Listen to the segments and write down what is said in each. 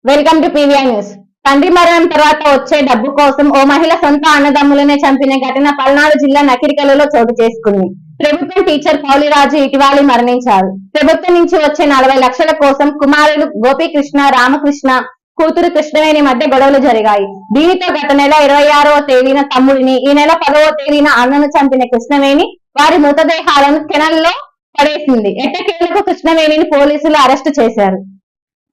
Welcome to PVI news. తండ్రి మరణం తర్వాత వచ్చే డబ్బు కోసం ఓ మహిళ సొంత అన్నదమ్ములనే చంపిన ఘటన పల్నాడు జిల్లా నకిరికల్లులో చోటు చేసుకుంది. ప్రభుత్వం టీచర్ పౌలిరాజు ఇటీవల మరణించారు. ప్రభుత్వం నుంచి వచ్చే 40 లక్షల కోసం కుమారులు గోపీకృష్ణ, రామకృష్ణ, కూతురు కృష్ణవేణి మధ్య గొడవలు జరిగాయి. దీనితో గత నెల 26వ తేదీన తమ్ముడిని, ఈ నెల 10వ తేదీన అన్నను చంపిన కృష్ణవేణి వారి మృతదేహాలను కెనాల్లో పడేసింది. ఎట్టకేలకు కృష్ణవేణిని పోలీసులు అరెస్టు చేశారు.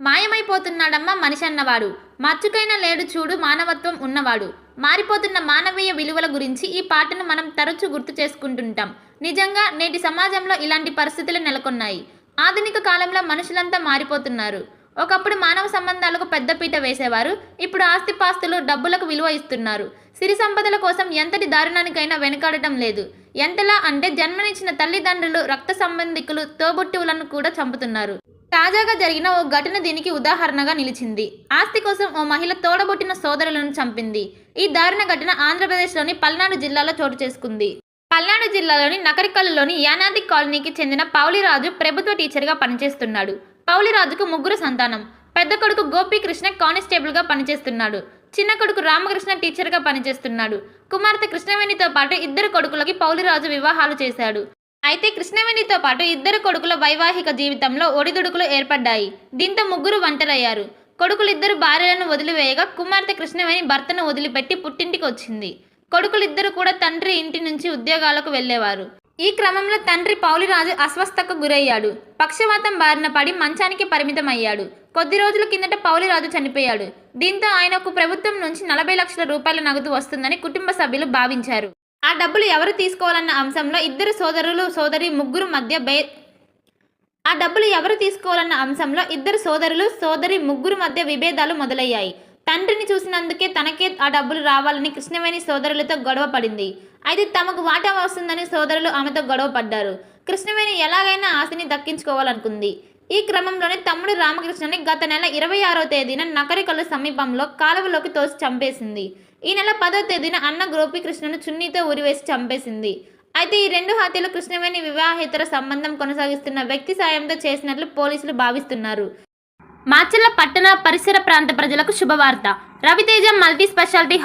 మాయమైపోతున్నాడమ్మా మనిషి అన్నవాడు, మచ్చుకైన లేడు చూడు మానవత్వం ఉన్నవాడు. మారిపోతున్న మానవీయ విలువల గురించి ఈ పాటను మనం తరచూ గుర్తు చేసుకుంటుంటాం. నిజంగా నేటి సమాజంలో ఇలాంటి పరిస్థితులు నెలకొన్నాయి. ఆధునిక కాలంలో మనుషులంతా మారిపోతున్నారు. ఒకప్పుడు మానవ సంబంధాలకు పెద్దపీట వేసేవారు, ఇప్పుడు ఆస్తిపాస్తులు, డబ్బులకు విలువ ఇస్తున్నారు. సిరి సంపదల కోసం ఎంతటి దారుణానికైనా వెనుకాడటం లేదు. ఎంతలా అంటే జన్మనిచ్చిన తల్లిదండ్రులు, రక్త సంబంధికులు, తోబుట్టువులను కూడా చంపుతున్నారు. తాజాగా జరిగిన ఓ ఘటన దీనికి ఉదాహరణగా నిలిచింది. ఆస్తి కోసం ఓ మహిళ తోడబుట్టిన సోదరులను చంపింది. ఈ దారుణ ఘటన ఆంధ్రప్రదేశ్లోని పల్నాడు జిల్లాలో చోటు చేసుకుంది. పల్నాడు జిల్లాలోని నకరికల్లులోని యానాది కాలనీకి చెందిన పౌలిరాజు ప్రభుత్వ టీచర్గా పనిచేస్తున్నాడు. పౌలిరాజుకు 3 సంతానం. పెద్ద కొడుకు గోపీకృష్ణ కానిస్టేబుల్గా పనిచేస్తున్నాడు. చిన్న కొడుకు రామకృష్ణ టీచర్గా పనిచేస్తున్నాడు. కుమార్తె కృష్ణవేణితో పాటు 2 కొడుకులకి పౌలిరాజు వివాహాలు చేశాడు. అయితే కృష్ణవేణితో పాటు 2 కొడుకుల వైవాహిక జీవితంలో ఒడిదుడుకులు ఏర్పడ్డాయి. దీంతో 3 ఒంటరయ్యారు. కొడుకులిద్దరు భార్యలను వదిలివేయగా కుమార్తె కృష్ణవేణి భర్తను వదిలిపెట్టి పుట్టింటికి వచ్చింది. కొడుకులిద్దరు కూడా తండ్రి ఇంటి నుంచి ఉద్యోగాలకు వెళ్లేవారు. ఈ క్రమంలో తండ్రి పౌలిరాజు అస్వస్థతకు గురయ్యాడు. పక్షవాతం బారిన పడి మంచానికి పరిమితమయ్యాడు. కొద్ది రోజుల కిందట పౌలిరాజు చనిపోయాడు. దీంతో ఆయనకు ప్రభుత్వం నుంచి 40 లక్షల రూపాయల నగదు వస్తుందని కుటుంబ సభ్యులు భావించారు. ఆ డబ్బులు ఎవరు తీసుకోవాలన్న అంశంలో ఇద్దరు సోదరులు సోదరి ముగ్గురు మధ్య విభేదాలు మొదలయ్యాయి. తండ్రిని చూసినందుకే తనకే ఆ డబ్బులు రావాలని కృష్ణవేణి సోదరులతో గొడవ పడింది. అయితే తమకు వాటా వస్తుందని సోదరులు ఆమెతో గొడవ పడ్డారు. కృష్ణవేణి ఎలాగైనా ఆస్తిని దక్కించుకోవాలనుకుంది. ఈ క్రమంలోనే తమ్ముడు రామకృష్ణని గత నెల 26వ తేదీన నకరికల్లు సమీపంలో కాలువలోకి తోసి చంపేసింది. ఈ నెల 10వ తేదీన అన్న గోపీకృష్ణను చున్నీతో ఉరివేసి చంపేసింది. అయితే ఈ 2 హత్యలు కృష్ణవేణి వివాహేతర సంబంధం కొనసాగిస్తున్న వ్యక్తి సాయంతో చేసినట్లు పోలీసులు భావిస్తున్నారు. మాచర్ల పట్టణ పరిసర ప్రాంత ప్రజలకు శుభవార్త. Raviteja multi specialty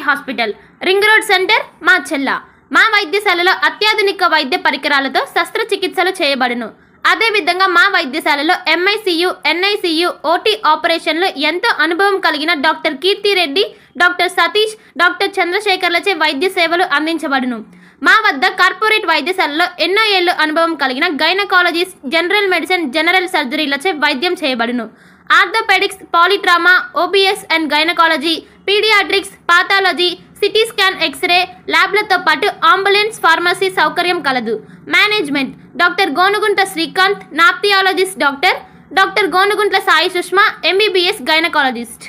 hospital ring road centre Macherla. మా వైద్యశాలలో అత్యాధునిక వైద్య పరికరాలతో శస్త్రచికిత్సలు చేయబడును. అదేవిధంగా మా వైద్యశాలలో MICU, NICU, OT ఆపరేషన్లు ఎంతో అనుభవం కలిగిన doctor Keerthi Reddy, doctor Satish, doctor చంద్రశేఖర్లచే వైద్య సేవలు అందించబడును. మా వద్ద కార్పొరేట్ వైద్యశాలలో ఎన్నో ఏళ్లు అనుభవం కలిగిన గైనకాలజిస్ట్, జనరల్ మెడిసిన్, జనరల్ సర్జరీలచే వైద్యం చేయబడును. Orthopaedics, polytrauma, OBS and gynaecology, paediatrics, pathology, CT scan, X ray ల్యాబ్లతో పాటు అంబులెన్స్, ఫార్మసీ సౌకర్యం కలదు. మేనేజ్మెంట్ డాక్టర్ గోనుగుంట్ల శ్రీకాంత్, నాప్థియాలజిస్ట్ doctor Gonuguntla Sai Sushma, MBBS gynaecologist.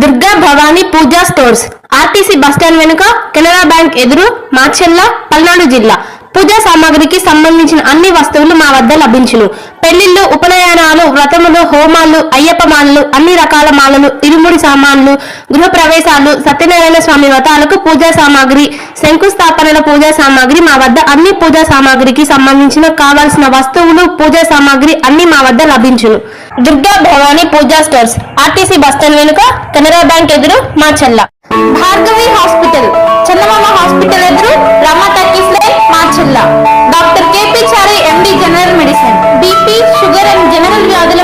Durga Bhavani Puja stores, RTC bus stand వెనుక, కెనరా బ్యాంక్ ఎదురు, మాచర్ల, పల్నాడు జిల్లా. పూజా సామాగ్రికి సంబంధించిన అన్ని వస్తువులు మా వద్ద లభించును. పెళ్లిళ్లు, ఉపనయనాలు, వ్రతములు, హోమాలు, అయ్యప్ప మాలలు, అన్ని రకాల మాలలు, ఇరుముడి సామాన్లు, గృహ ప్రవేశాలు, సత్యనారాయణ స్వామి వ్రతాలకు పూజా సామాగ్రి, శంకుస్థాపనల పూజా సామాగ్రి మా వద్ద అన్ని పూజా సామాగ్రికి సంబంధించిన కావాల్సిన వస్తువులు, పూజా సామాగ్రి అన్ని మా వద్ద లభించును. Durga Bhavani Puja stores, RTC bus stand వెనుక, కెనరా బ్యాంక్ ఎదురు, మాచర్ల. భార్గవి హాస్పిటల్, చందమామ హాస్పిటల్ ఎదురు, Rama talkies line, Macherla. Doctor KP Chari, MD general medicine, BP, sugar and general వ్యాధుల